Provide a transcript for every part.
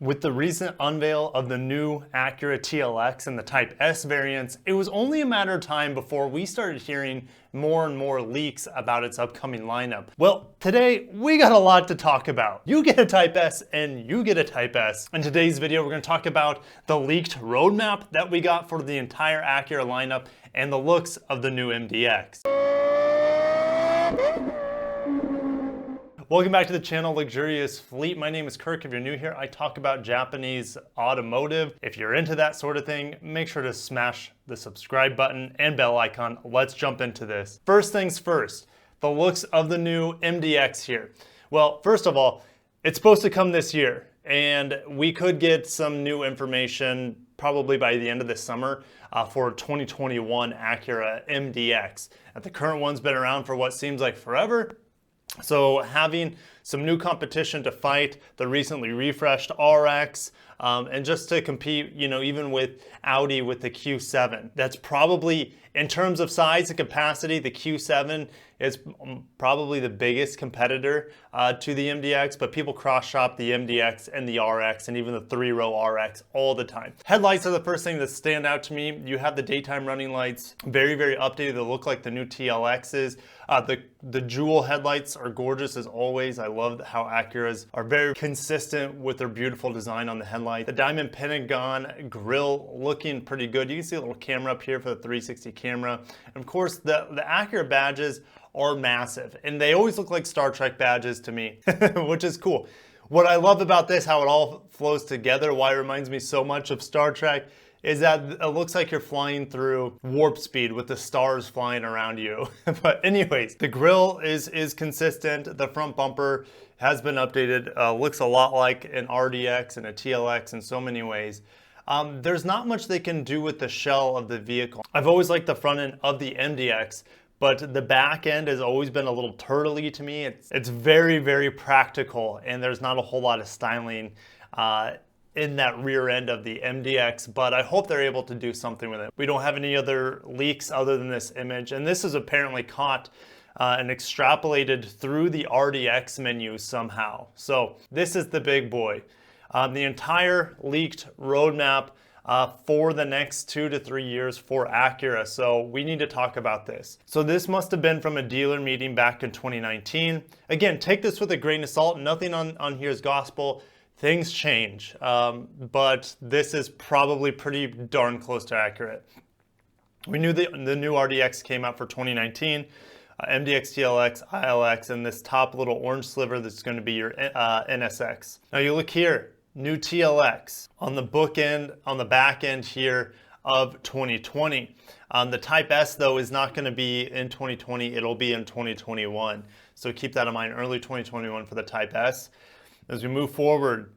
With the recent unveil of the new Acura TLX and the Type S variants, it was only a matter of time before we started hearing more and more leaks about its upcoming lineup. Well, today we got a lot to talk about. You get a Type S and you get a Type S. In today's video, we're going to talk about the leaked roadmap that we got for the entire Acura lineup and the looks of the new MDX. Welcome back to the channel, Luxurious Fleet. My name is Kirk. If you're new here, I talk about Japanese automotive. If you're into that sort of thing, make sure to smash the subscribe button and bell icon. Let's jump into this. First things first, the looks of the new MDX here. Well, first of all, it's supposed to come this year, and we could get some new information probably by the end of this summer for 2021 Acura MDX. The current one's been around for what seems like forever. So having some new competition to fight the recently refreshed RX and just to compete, even with Audi with the Q7. That's probably, in terms of size and capacity, the Q7 is probably the biggest competitor to the MDX, but people cross-shop the MDX and the RX and even the three-row RX all the time. Headlights are the first thing that stand out to me. You have the daytime running lights, very, very updated. They look like the new TLXs. The jewel headlights are gorgeous as always. I love how Acuras are very consistent with their beautiful design on the headlight. The diamond pentagon grille looking pretty good. You can see a little camera up here for the 360 camera. And of course, the Acura badges are massive, and they always look like Star Trek badges to me, which is cool. What I love about this, how it all flows together, why it reminds me so much of Star Trek, is that it looks like you're flying through warp speed with the stars flying around you. But anyways, the grille is consistent. The front bumper has been updated. Looks a lot like an RDX and a TLX in so many ways. There's not much they can do with the shell of the vehicle. I've always liked the front end of the MDX, but the back end has always been a little turtley to me. It's very, very practical, and there's not a whole lot of styling in that rear end of the MDX, but I hope they're able to do something with it. We don't have any other leaks other than this image, and this is apparently caught and extrapolated through the RDX menu somehow. So this is the big boy. The entire leaked roadmap for the next 2 to 3 years for Acura. So we need to talk about this. So this must have been from a dealer meeting back in 2019. Again, take this with a grain of salt. Nothing on here is gospel. Things change, but this is probably pretty darn close to accurate. We knew the new RDX came out for 2019, MDX, TLX, ILX, and this top little orange sliver that's going to be your NSX. Now you look here, new TLX on the book end, on the back end here of 2020. The Type S though is not going to be in 2020, it'll be in 2021. So keep that in mind, early 2021 for the Type S. As we move forward,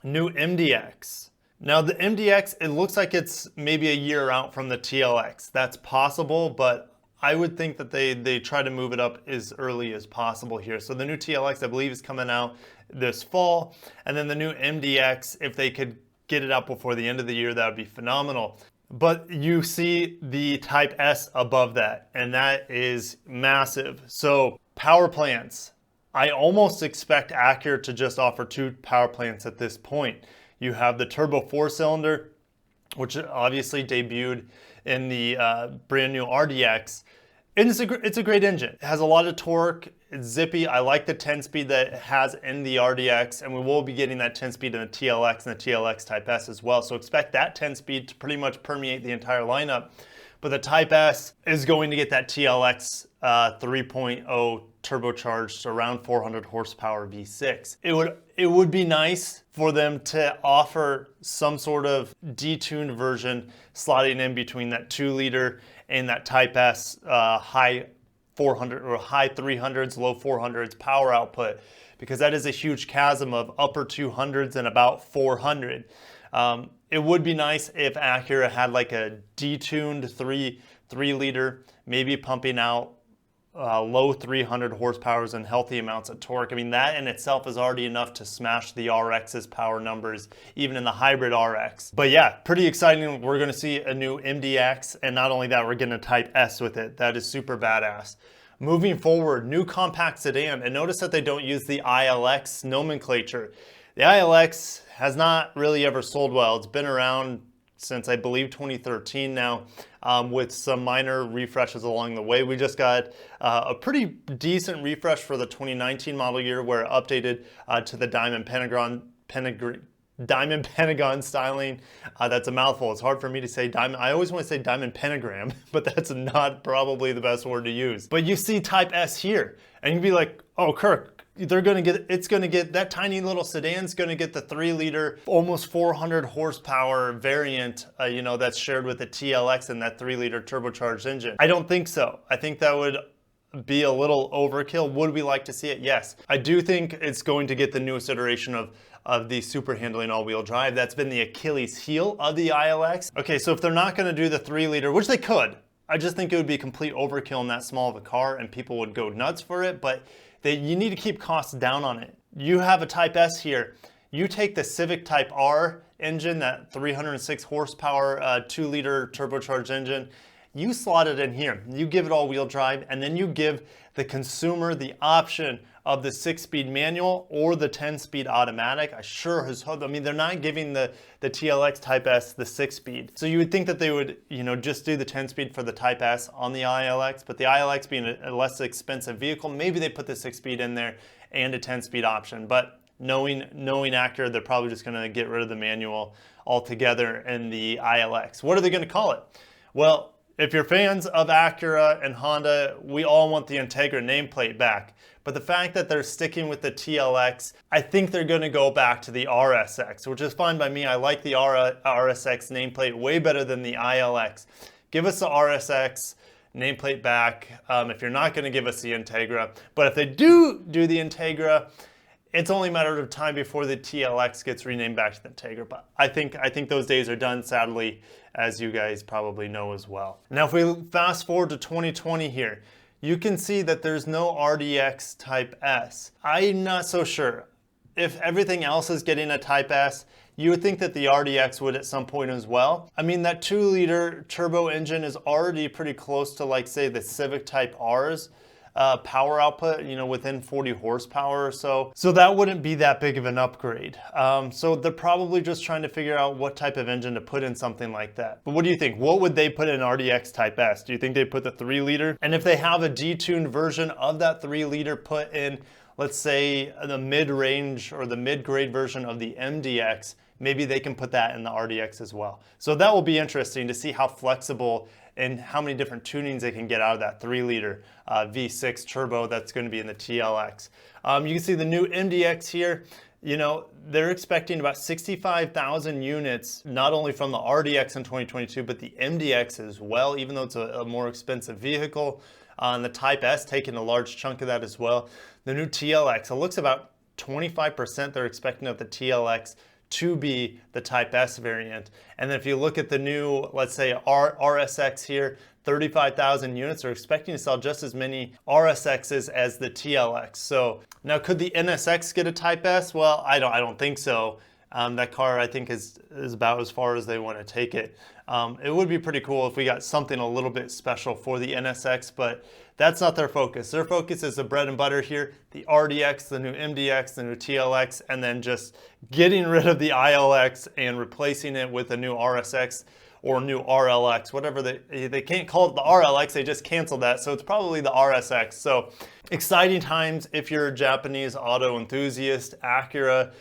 new MDX. Now the MDX, it looks like it's maybe a year out from the TLX. That's possible, but I would think that they try to move it up as early as possible here. So the new TLX, I believe, is coming out this fall. And then the new MDX, if they could get it out before the end of the year, that would be phenomenal. But you see the Type S above that, and that is massive. So power plants. I almost expect Acura to just offer 2 power plants at this point. You have the turbo 4-cylinder, which obviously debuted in the brand new RDX. And it's a great engine. It has a lot of torque, it's zippy. I like the 10-speed that it has in the RDX, and we will be getting that 10-speed in the TLX and the TLX Type S as well. So expect that 10-speed to pretty much permeate the entire lineup. But the Type S is going to get that TLX 3.0 turbocharged around 400 horsepower V6. It would be nice for them to offer some sort of detuned version slotting in between that 2-liter and that Type S high 400 or high 300s, low 400s power output, because that is a huge chasm of upper 200s and about 400. It would be nice if Acura had like a detuned 3-liter, maybe pumping out low 300 horsepowers and healthy amounts of torque. I mean, that in itself is already enough to smash the RX's power numbers, even in the hybrid RX. But yeah, pretty exciting. We're going to see a new MDX, and not only that, we're getting a Type S with it. That is super badass. Moving forward, new compact sedan, and notice that they don't use the ILX nomenclature. The ILX has not really ever sold well. It's been around since I believe 2013 now, with some minor refreshes along the way. We just got a pretty decent refresh for the 2019 model year where it updated to the Diamond Pentagon styling. That's a mouthful. It's hard for me to say diamond. I always want to say diamond pentagram, but that's not probably the best word to use. But you see Type S here, and you'd be like, oh, Kirk, it's gonna get that tiny little sedan's gonna get the 3-liter, almost 400 horsepower variant, that's shared with the TLX and that 3-liter turbocharged engine. I don't think so. I think that would be a little overkill. Would we like to see it? Yes. I do think it's going to get the newest iteration of the super handling all-wheel drive. That's been the Achilles heel of the ILX. Okay, so if they're not gonna do the 3-liter, which they could, I just think it would be complete overkill in that small of a car and people would go nuts for it, but you need to keep costs down on it. You have a Type S here. You take the Civic Type R engine, that 306 horsepower 2-liter turbocharged engine, you slot it in here. You give it all-wheel drive, and then you give the consumer the option of the 6-speed manual or the 10-speed automatic. I mean, they're not giving the TLX Type S the 6-speed. So you would think that they would, just do the 10-speed for the Type S on the ILX, but the ILX being a less expensive vehicle, maybe they put the 6-speed in there and a 10-speed option. But knowing Acura, they're probably just gonna get rid of the manual altogether in the ILX. What are they gonna call it? Well, if you're fans of Acura and Honda, we all want the Integra nameplate back. But the fact that they're sticking with the TLX, I think they're going to go back to the RSX, which is fine by me. I like the RSX nameplate way better than the ILX. Give us the RSX nameplate back if you're not going to give us the Integra. But if they do the Integra, it's only a matter of time before the TLX gets renamed back to the Integra. But I think those days are done, sadly, as you guys probably know as well. Now, if we fast forward to 2020 here, you can see that there's no RDX Type S. I'm not so sure. If everything else is getting a Type S, you would think that the RDX would at some point as well. I mean, that 2-liter turbo engine is already pretty close to, like, say, the Civic Type R's power output, within 40 horsepower or so. So that wouldn't be that big of an upgrade. So they're probably just trying to figure out what type of engine to put in something like that. But what do you think? What would they put in RDX Type S? Do you think they put the 3-liter? And if they have a detuned version of that 3-liter put in, let's say, the mid-range or the mid-grade version of the MDX, maybe they can put that in the RDX as well. So that will be interesting to see how flexible and how many different tunings they can get out of that 3-liter V6 turbo that's going to be in the TLX. You can see the new MDX here. They're expecting about 65,000 units, not only from the RDX in 2022, but the MDX as well, even though it's a more expensive vehicle. And the Type S taking a large chunk of that as well. The new TLX, it looks about 25% they're expecting of the TLX to be the Type S variant. And then if you look at the new, let's say RSX here, 35,000 units, are expecting to sell just as many RSXs as the TLX. So now could the NSX get a Type S? Well, I don't think so. That car, I think, is about as far as they want to take it. It would be pretty cool if we got something a little bit special for the NSX, but that's not their focus. Their focus is the bread and butter here, the RDX, the new MDX, the new TLX, and then just getting rid of the ILX and replacing it with a new RSX or new RLX, whatever. They can't call it the RLX, they just canceled that, so it's probably the RSX. So exciting times if you're a Japanese auto enthusiast. Acura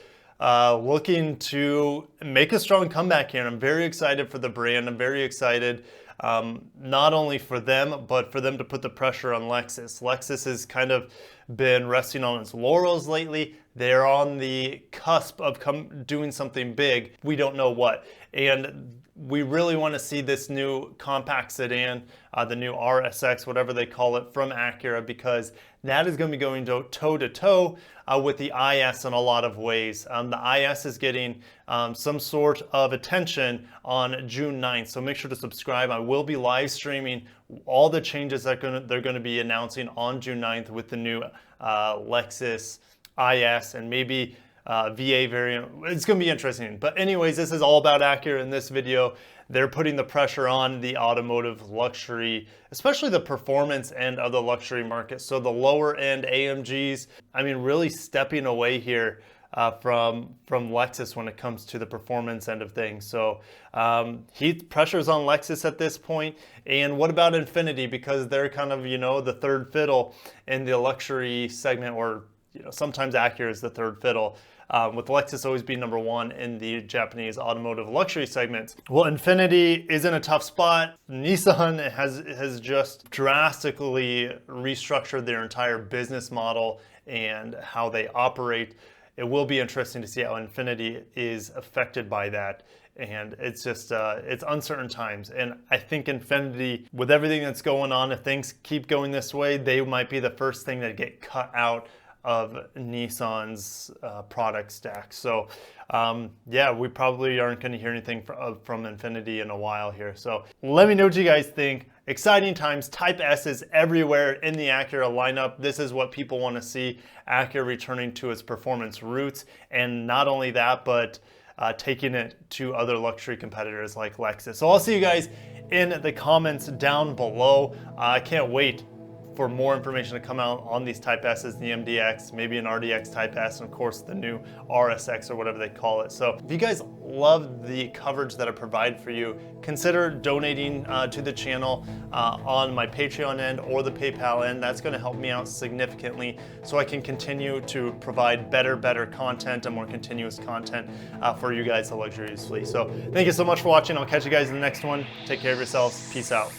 looking to make a strong comeback here, and I'm very excited for the brand. I'm very excited not only for them, but for them to put the pressure on Lexus. Lexus has kind of been resting on its laurels lately. They're on the cusp of doing something big. We don't know what. And we really want to see this new compact sedan, the new RSX, whatever they call it, from Acura, because that is going to be going toe-to-toe with the IS in a lot of ways. The IS is getting some sort of attention on June 9th, so make sure to subscribe. I will be live streaming all the changes that they're going to be announcing on June 9th with the new Lexus IS and maybe VA variant. It's going to be interesting. But anyways, this is all about Acura in this video. They're putting the pressure on the automotive luxury, especially the performance end of the luxury market. So the lower end AMGs, I mean, really stepping away here from Lexus when it comes to the performance end of things. So pressure's on Lexus at this point. And what about Infiniti? Because they're kind of, you know, the third fiddle in the luxury segment, or sometimes Acura is the third fiddle, with Lexus always being number one in the Japanese automotive luxury segments. Well, Infiniti is in a tough spot. Nissan has just drastically restructured their entire business model and how they operate. It will be interesting to see how Infiniti is affected by that. And it's just, it's uncertain times. And I think Infiniti, with everything that's going on, if things keep going this way, they might be the first thing that get cut out of Nissan's product stack. So yeah, we probably aren't going to hear anything from Infiniti in a while here. So let me know what you guys think. Exciting times, Type S's everywhere in the Acura lineup. This is what people want to see, Acura returning to its performance roots. And not only that, but taking it to other luxury competitors like Lexus. So I'll see you guys in the comments down below. I can't wait for more information to come out on these Type S's, the MDX, maybe an RDX Type S, and of course the new RSX or whatever they call it. So if you guys love the coverage that I provide for you, consider donating to the channel on my Patreon end or the PayPal end. That's going to help me out significantly so I can continue to provide better content and more continuous content for you guys, the Luxurious Fleet. So thank you so much for watching. I'll catch you guys in the next one. Take care of yourselves. Peace out.